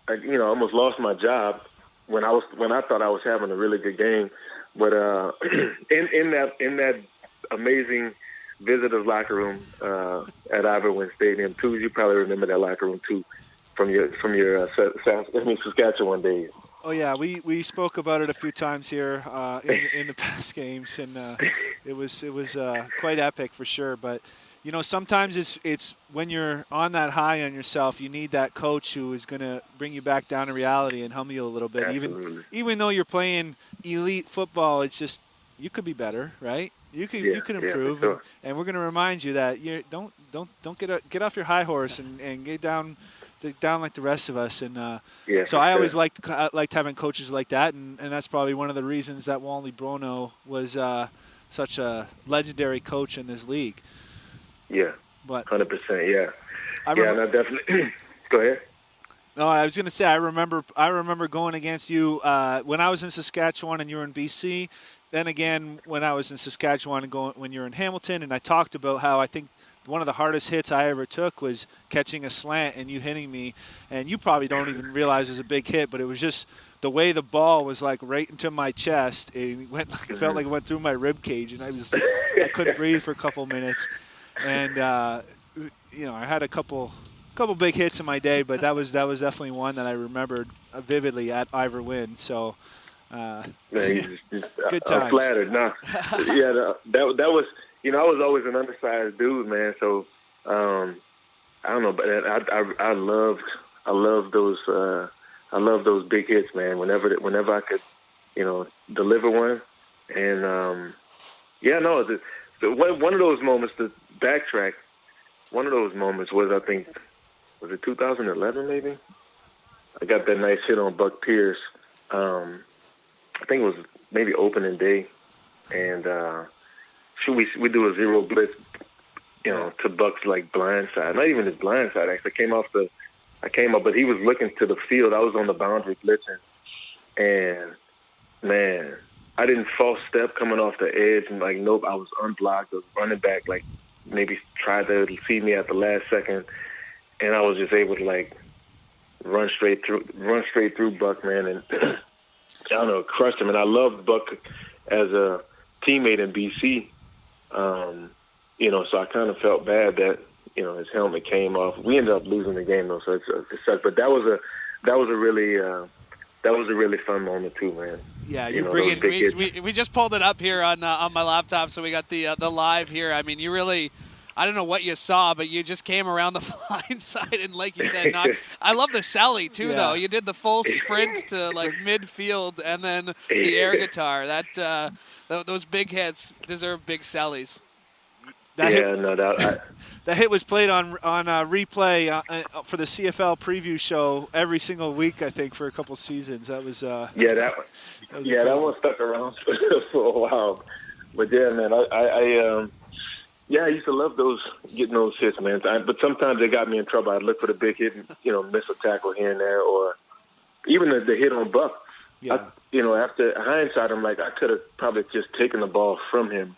I almost lost my job when I thought I was having a really good game. But in that amazing visitors locker room at Ivor Wynne Stadium too, you probably remember that locker room too from your Saskatchewan days. Oh yeah, we spoke about it a few times here in the past games, and it was quite epic for sure. But sometimes it's when you're on that high on yourself, you need that coach who is going to bring you back down to reality and humble you a little bit. Absolutely. Even though you're playing elite football, it's just you could be better, right? You could improve, for sure. and we're going to remind you that you don't get off your high horse and get down like the rest of us. And so I always liked having coaches like that, and that's probably one of the reasons that Wally Brono was such a legendary coach in this league. Yeah, but 100%. Yeah, I definitely. Go ahead. No, I was going to say I remember going against you when I was in Saskatchewan and you were in BC. Then again, when I was in Saskatchewan and when you were in Hamilton, and I talked about how I think one of the hardest hits I ever took was catching a slant and you hitting me, and you probably don't even realize it was a big hit, but it was just the way the ball was like right into my chest. It felt like it went through my rib cage, and I couldn't breathe for a couple minutes. And I had a couple big hits in my day, but that was definitely one that I remembered vividly at Ivor Wynne. So. Man, good times. I'm flattered. Nah, yeah, that was. I was always an undersized dude, man. So I don't know, but I loved those big hits, man. Whenever I could, deliver one, and one of those moments. To backtrack, one of those moments was, I think, was it 2011 maybe? I got that nice hit on Buck Pierce. I think it was maybe opening day, and we do a zero blitz, to Buck's like blind side. Not even his blind side. Actually, I came up, but he was looking to the field. I was on the boundary blitzing, and man, I didn't false step coming off the edge, and nope, I was unblocked. I was running back, maybe tried to see me at the last second, and I was just able to run straight through Buck, man, and. I don't know, crushed him. And I loved Buck as a teammate in BC, so I kind of felt bad that, his helmet came off. We ended up losing the game, though, so it sucked. But that was a really fun moment, too, man. Yeah, we just pulled it up here on my laptop, so we got the live here. I mean, you really – I don't know what you saw, but you just came around the blind side, and like you said, I love the Sally too, though. You did the full sprint to midfield, and then the air guitar. That those big hits deserve big Sallys. That hit was played on replay for the CFL preview show every single week, I think, for a couple seasons. That was that one stuck around for a while. But yeah, man, I used to love getting those hits, man. But sometimes they got me in trouble. I'd look for the big hit and, miss a tackle here and there, or even the hit on Buck. Yeah. After hindsight, I'm like, I could have probably just taken the ball from him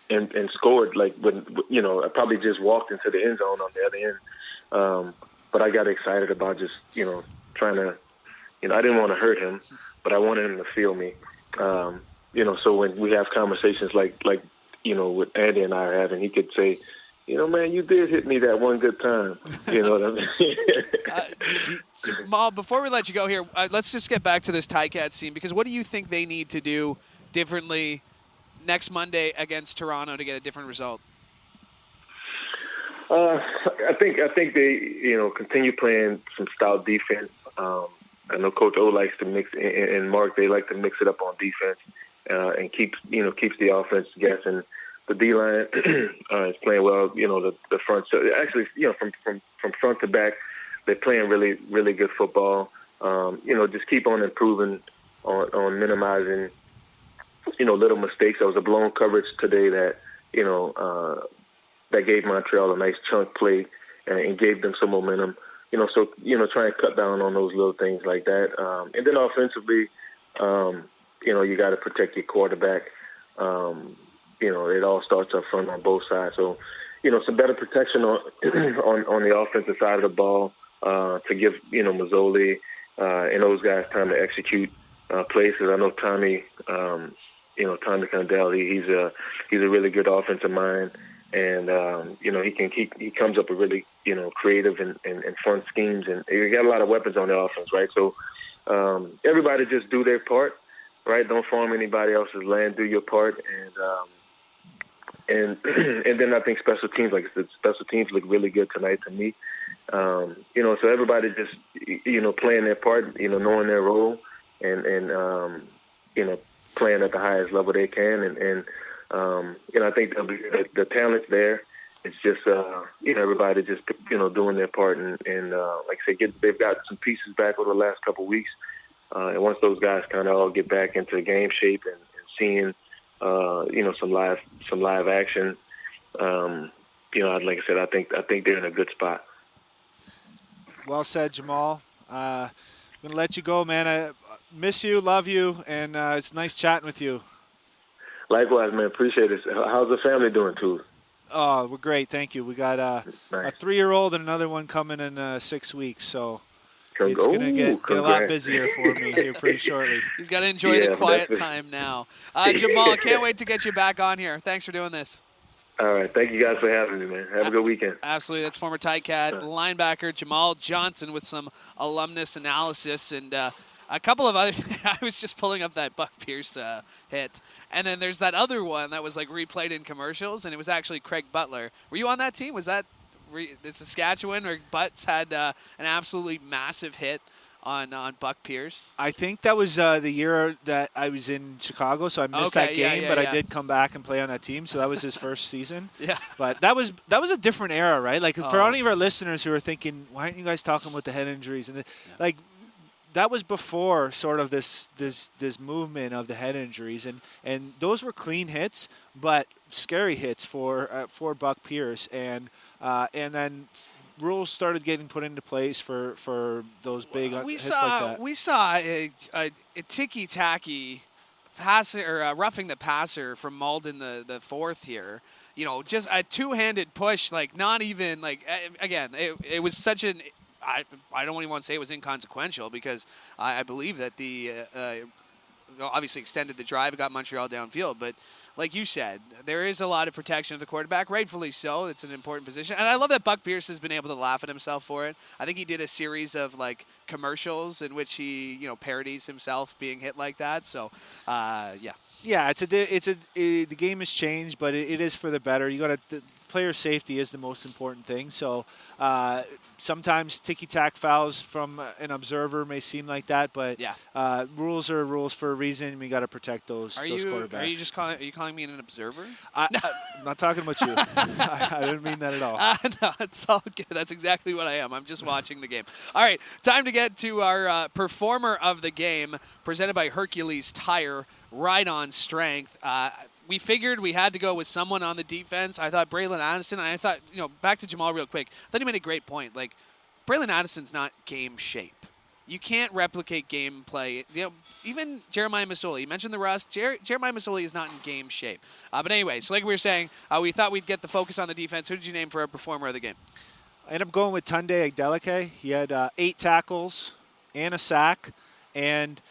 and scored. I probably just walked into the end zone on the other end. But I got excited about just, trying to, I didn't want to hurt him, but I wanted him to feel me. So when we have conversations like what Andy and I are having, he could say, man, you did hit me that one good time. You know what I mean? Mal, before we let you go here, let's just get back to this Ticats team, because what do you think they need to do differently next Monday against Toronto to get a different result? I think they continue playing some stout defense. I know Coach O likes to mix, and Mark, they like to mix it up on defense and keeps the offense guessing. The D-line is playing well. The front. So actually, from front to back, they're playing really, really good football. Just keep on improving on minimizing, little mistakes. There was a blown coverage today that gave Montreal a nice chunk play and gave them some momentum. So try and cut down on those little things like that. And then offensively, you got to protect your quarterback. it all starts up front on both sides. So, some better protection on on the offensive side of the ball to give, Mazzoli and those guys time to execute plays. Because I know Tommy, Tommy Condell, he's a really good offensive mind. And, he comes up with really, creative and fun schemes. And you got a lot of weapons on the offense, right? So everybody just do their part, right? Don't farm anybody else's land. Do your part. And then I think special teams, like I said, special teams look really good tonight to me. So everybody just, playing their part, knowing their role and playing at the highest level they can. And I think the talent's there. It's just, everybody just, doing their part. And like I said, they've got some pieces back over the last couple of weeks. And once those guys kind of all get back into game shape and seeing, some live action, like I said, I think they're in a good spot. Well said, Jamall. I'm going to let you go, man. I miss you, love you, and it's nice chatting with you. Likewise, man. Appreciate it. How's the family doing, too? Oh, we're great. Thank you. We got a 3-year-old and another one coming in 6 weeks, so it's going to get a lot busier for me here pretty shortly. He's got to enjoy the quiet time now. Jamall, can't wait to get you back on here. Thanks for doing this. All right. Thank you guys for having me, man. Have a good weekend. Absolutely. That's former Ticat linebacker Jamall Johnson with some alumnus analysis and a couple of other – I was just pulling up that Buck Pierce hit. And then there's that other one that was, like, replayed in commercials, and it was actually Craig Butler. Were you on that team? Was that the Saskatchewan where Butts had an absolutely massive hit on Buck Pierce? I think that was the year that I was in Chicago, so I missed that game, but I did come back and play on that team, so that was his first season. Yeah. But that was a different era, right? Like, for any of our listeners who are thinking, why aren't you guys talking about the head injuries? And that was before sort of this movement of the head injuries, and those were clean hits, but scary hits for Buck Pierce, and then rules started getting put into place for those big hits like that. We saw a ticky-tacky passer or roughing the passer from Malden the fourth here. Just a two-handed push, like not even like again. It was such an. I don't even want to say it was inconsequential because I believe that the obviously extended the drive, got Montreal downfield. But like you said, there is a lot of protection of the quarterback, rightfully so. It's an important position. And I love that Buck Pierce has been able to laugh at himself for it. I think he did a series of like commercials in which he, parodies himself being hit like that. So, yeah. Yeah, the game has changed, but it is for the better. You got to player safety is the most important thing. So sometimes ticky-tack fouls from an observer may seem like that, but rules are rules for a reason. We got to protect those quarterbacks. Are you calling me an observer? I'm not talking about you. I didn't mean that at all. No, it's all good. That's exactly what I am. I'm just watching the game. All right, time to get to our performer of the game, presented by Hercules Tire, right on strength. We figured we had to go with someone on the defense. I thought Braylon Addison, and I thought, back to Jamall real quick. I thought he made a great point. Like, Braylon Addison's not game shape. You can't replicate gameplay. Even Jeremiah Masoli, you mentioned the rust. Jeremiah Masoli is not in game shape. But anyway, so like we were saying, we thought we'd get the focus on the defense. Who did you name for our performer of the game? I ended up going with Tunde Agdeleke. He had 8 tackles and a sack, and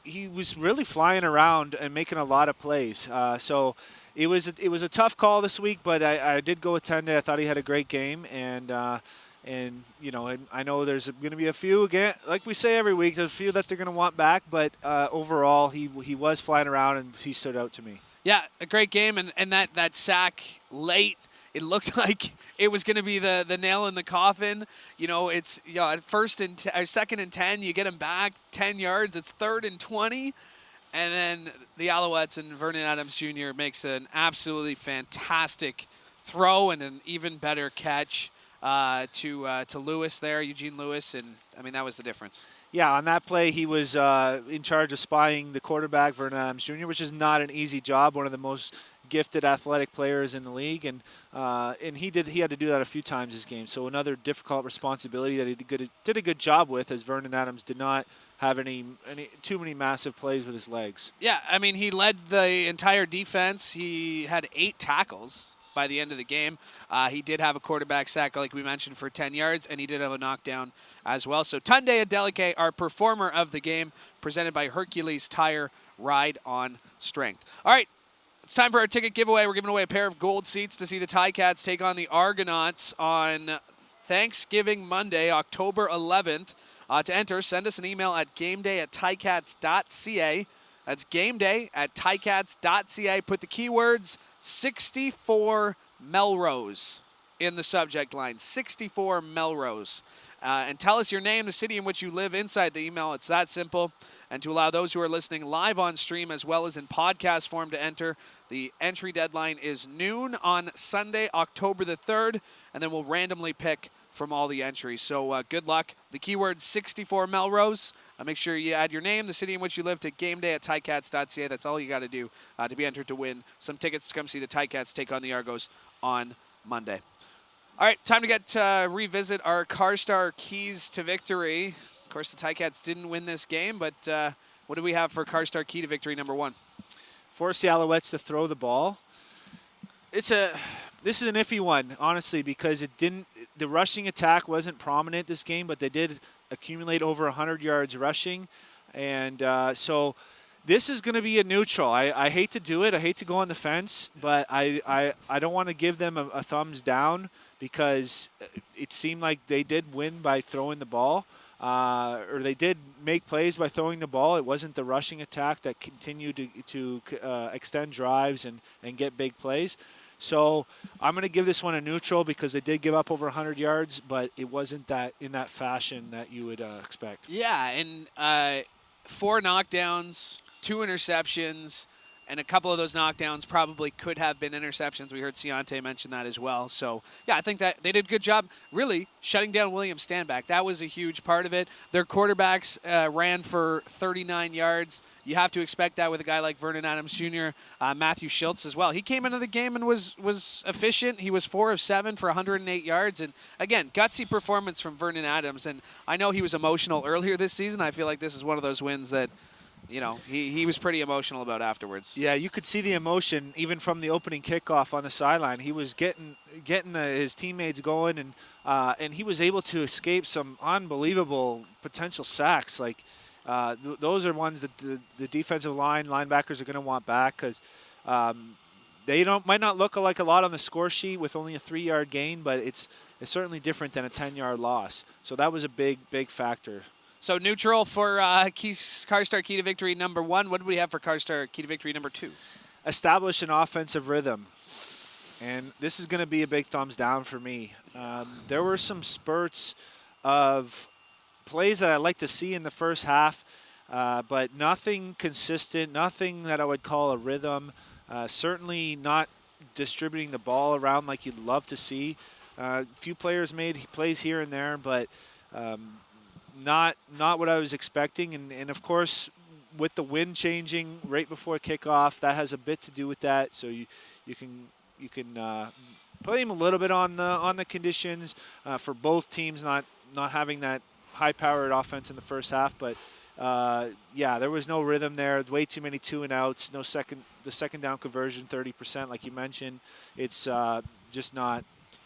he was really flying around and making a lot of plays. So it was a tough call this week, but I did go with Tunde. I thought he had a great game, and I know there's going to be a few, again, like we say every week, there's a few that they're going to want back, but overall he was flying around and he stood out to me. Yeah, a great game, and that sack late, it looked like it was going to be the nail in the coffin. It's at second and 10, you get him back 10 yards. It's 3rd and 20, and then the Alouettes and Vernon Adams Jr. makes an absolutely fantastic throw and an even better catch to Lewis there, Eugene Lewis, and that was the difference. Yeah, on that play, he was in charge of spying the quarterback, Vernon Adams Jr., which is not an easy job. One of the most gifted athletic players in the league, and he had to do that a few times this game. So another difficult responsibility that he did a good job with, as Vernon Adams did not have any too many massive plays with his legs. Yeah, I mean, he led the entire defense. He had 8 tackles by the end of the game. He did have a quarterback sack, like we mentioned, for 10 yards, and he did have a knockdown as well. So Tunde Adeleke, our performer of the game, presented by Hercules Tire, Ride on Strength. All right, it's time for our ticket giveaway. We're giving away a pair of gold seats to see the Ticats take on the Argonauts on Thanksgiving Monday, October 11th. To enter, send us an email at gameday@ticats.ca. That's gameday@ticats.ca. Put the keywords 64 Melrose in the subject line. 64 Melrose. And tell us your name, the city in which you live inside the email. It's that simple. And to allow those who are listening live on stream as well as in podcast form to enter, the entry deadline is noon on Sunday, October the 3rd, and then we'll randomly pick from all the entries. So good luck. The keyword 64 Melrose. Make sure you add your name, the city in which you live, to gameday@ticats.ca. That's all you got to do to be entered to win some tickets to come see the Ticats take on the Argos on Monday. All right, time to get revisit our CarStar keys to victory. Of course, the Ticats didn't win this game, but what do we have for CarStar key to victory number 1? Force the Alouettes to throw the ball. This is an iffy one, honestly, because the rushing attack wasn't prominent this game, but they did accumulate over 100 yards rushing. And so this is going to be a neutral. I hate to do it. I hate to go on the fence, but I don't want to give them a thumbs down because it seemed like they did win by throwing the ball. Or they did make plays by throwing the ball. It wasn't the rushing attack that continued to extend drives and get big plays. So I'm going to give this one a neutral because they did give up over 100 yards, but it wasn't that in that fashion that you would expect. Yeah, and 4 knockdowns, 2 interceptions, and a couple of those knockdowns probably could have been interceptions. We heard Ciante mention that as well. So, yeah, I think that they did a good job really shutting down William Stanback. That was a huge part of it. Their quarterbacks ran for 39 yards. You have to expect that with a guy like Vernon Adams Jr., Matthew Schultz as well. He came into the game and was efficient. He was 4 of 7 for 108 yards. And, again, gutsy performance from Vernon Adams. And I know he was emotional earlier this season. I feel like this is one of those wins that, you know, he was pretty emotional about afterwards. Yeah, you could see the emotion even from the opening kickoff on the sideline. He was getting his teammates going, and he was able to escape some unbelievable potential sacks. Like those are ones that the defensive linebackers are going to want back because they might not look like a lot on the score sheet with only a 3-yard gain, but it's certainly different than a 10-yard loss. So that was a big factor. So neutral for CarStar key to victory number 1. What do we have for CarStar key to victory number 2? Establish an offensive rhythm. And this is going to be a big thumbs down for me. There were some spurts of plays that I like to see in the first half, but nothing consistent, nothing that I would call a rhythm. Certainly not distributing the ball around like you'd love to see. A few players made plays here and there, but not what I was expecting. And of course, with the wind changing right before kickoff, that has a bit to do with that. So you can blame a little bit on the conditions for both teams not having that high-powered offense in the first half. But yeah, there was no rhythm there. Way too many 2-and-outs. The second down conversion 30%, like you mentioned. It's just not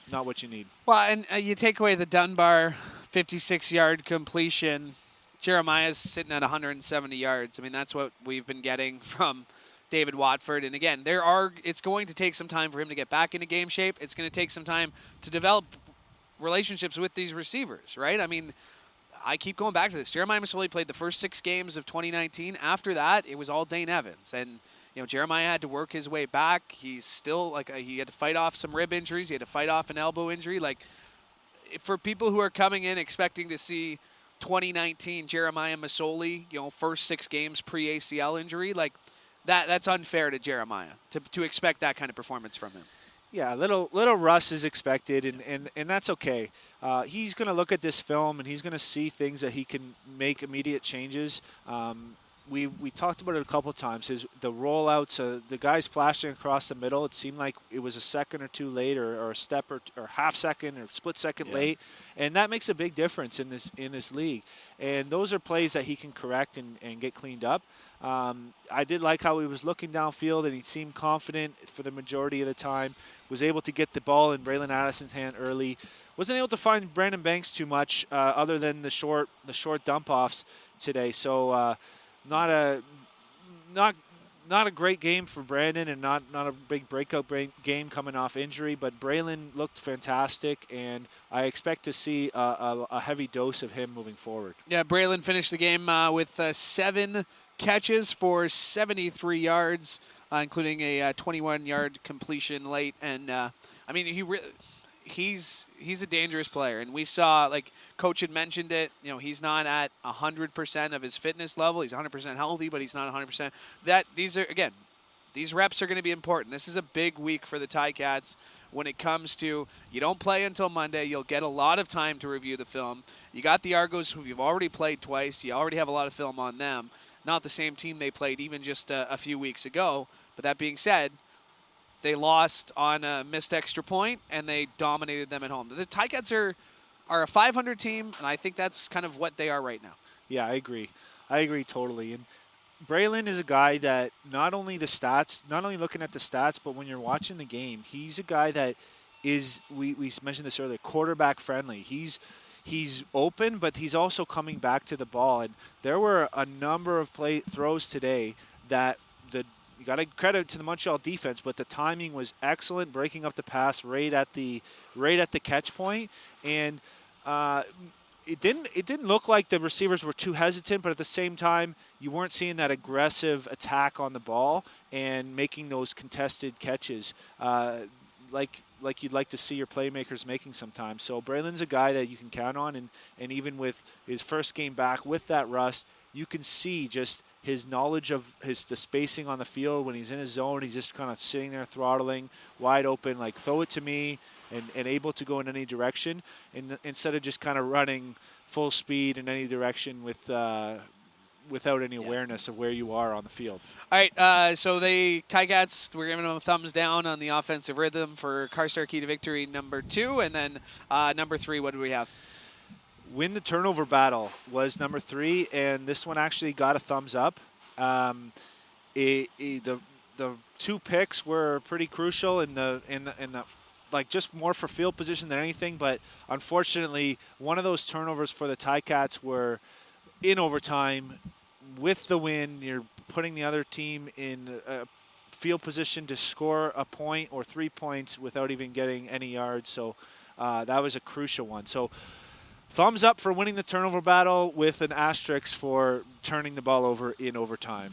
what you need. Well, and you take away the Dunbar 56-yard completion. Jeremiah's sitting at 170 yards. I mean, that's what we've been getting from David Watford. And again, it's going to take some time for him to get back into game shape. It's going to take some time to develop relationships with these receivers, right? I mean, I keep going back to this. Jeremiah Masoli played the first 6 games of 2019. After that, it was all Dane Evans. And you know, Jeremiah had to work his way back. He's still he had to fight off some rib injuries. He had to fight off an elbow injury. Like, for people who are coming in expecting to see 2019 Jeremiah Masoli, you know, first 6 games pre-ACL injury, like that's unfair to Jeremiah to expect that kind of performance from him. Yeah, little rust is expected, and that's okay. He's going to look at this film, and he's going to see things that he can make immediate changes. we talked about it a couple of times. The rollouts, the guys flashing across the middle. It seemed like it was a second or two late, or a step or half second or split second late, and that makes a big difference in this league. And those are plays that he can correct and get cleaned up. I did like how he was looking downfield, and he seemed confident for the majority of the time. Was able to get the ball in Braylon Addison's hand early. Wasn't able to find Brandon Banks too much, other than the short dump offs today. So not a great game for Brandon, and not a big breakout game coming off injury. But Braylon looked fantastic, and I expect to see a heavy dose of him moving forward. Yeah, Braylon finished the game with 7 catches for 73 yards, including a 21-yard completion late. And I mean, he's a dangerous player, and we saw, like Coach had mentioned it, he's not at 100% of his fitness level. He's 100% healthy, but he's not 100%. These reps are going to be important. This is a big week for the Ticats when it comes to, you don't play until Monday. You'll get a lot of time to review the film. You got the Argos, who you've already played twice. You already have a lot of film on them. Not the same team they played even just a few weeks ago. But that being said, they lost on a missed extra point, and they dominated them at home. The Ticats are a 500 team, and I think that's kind of what they are right now. Yeah, I agree. I agree totally. And Braylon is a guy that not only looking at the stats, but when you're watching the game, he's a guy that is, we mentioned this earlier, quarterback friendly. He's open, but he's also coming back to the ball. And there were a number of throws today that you got to credit to the Montreal defense, but the timing was excellent, breaking up the pass right at the catch point. And it didn't look like the receivers were too hesitant, but at the same time, you weren't seeing that aggressive attack on the ball and making those contested catches like you'd like to see your playmakers making sometimes. So Braylon's a guy that you can count on, and even with his first game back with that rust, you can see just his knowledge of the spacing on the field. When he's in his zone, he's just kind of sitting there throttling, wide open, like throw it to me, and able to go in any direction, instead of just kind of running full speed in any direction without any awareness of where you are on the field. All right, so the Ticats, we're giving them a thumbs down on the offensive rhythm for Karstar Key to Victory number 2, and then number 3, what do we have? Win the turnover battle was number 3, and this one actually got a thumbs up. The 2 picks were pretty crucial in the like just more for field position than anything, but unfortunately one of those turnovers for the Ticats were in overtime. With the win, you're putting the other team in a field position to score a point or 3 points without even getting any yards. So that was a crucial one. So thumbs up for winning the turnover battle, with an asterisk for turning the ball over in overtime.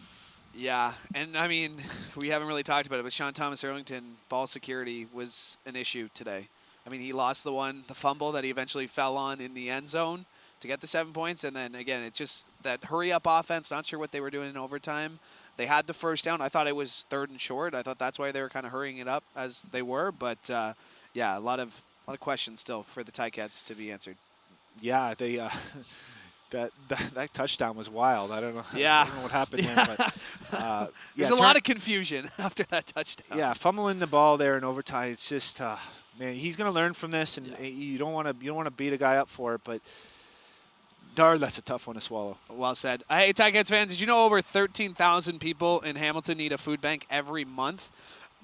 Yeah, and I mean, we haven't really talked about it, but Sean Thomas Erlington, ball security was an issue today. I mean, he lost the fumble that he eventually fell on in the end zone to get the 7 points, and then again, it just, that hurry-up offense, not sure what they were doing in overtime. They had the first down. I thought it was 3rd and short. I thought that's why they were kind of hurrying it up as they were, but yeah, a lot of questions still for the Ticats to be answered. Yeah, they that touchdown was wild. I don't know. Yeah. I don't know what happened there, but there's a lot of confusion after that touchdown. Yeah, fumbling the ball there in overtime. It's just man, he's going to learn from this, and you don't want to beat a guy up for it, but darn, that's a tough one to swallow. Well said. Hey, Ticats fans, did you know over 13,000 people in Hamilton need a food bank every month?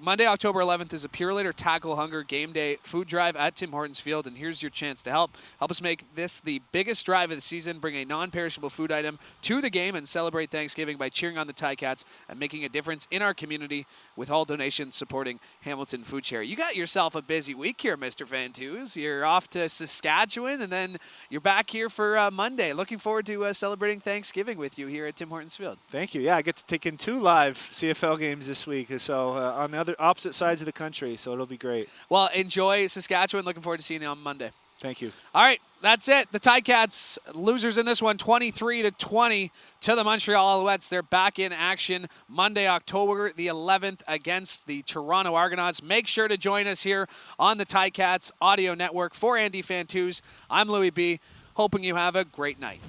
Monday, October 11th is a Purelator Tackle Hunger Game Day food drive at Tim Hortons Field, and here's your chance to help. Help us make this the biggest drive of the season. Bring a non-perishable food item to the game and celebrate Thanksgiving by cheering on the Ticats and making a difference in our community, with all donations supporting Hamilton Food Share. You got yourself a busy week here, Mr. Fantuz. You're off to Saskatchewan, and then you're back here for Monday. Looking forward to celebrating Thanksgiving with you here at Tim Hortons Field. Thank you. Yeah, I get to take in 2 live CFL games this week, so on the other opposite sides of the country, so it'll be great. Well, enjoy Saskatchewan. Looking forward to seeing you on Monday. Thank you. All right, that's it. The Ticats losers in this one, 23-20 to the Montreal Alouettes. They're back in action Monday, October the 11th against the Toronto Argonauts. Make sure to join us here on the Ticats Audio Network. For Andy Fantuz, I'm Louie B. Hoping you have a great night.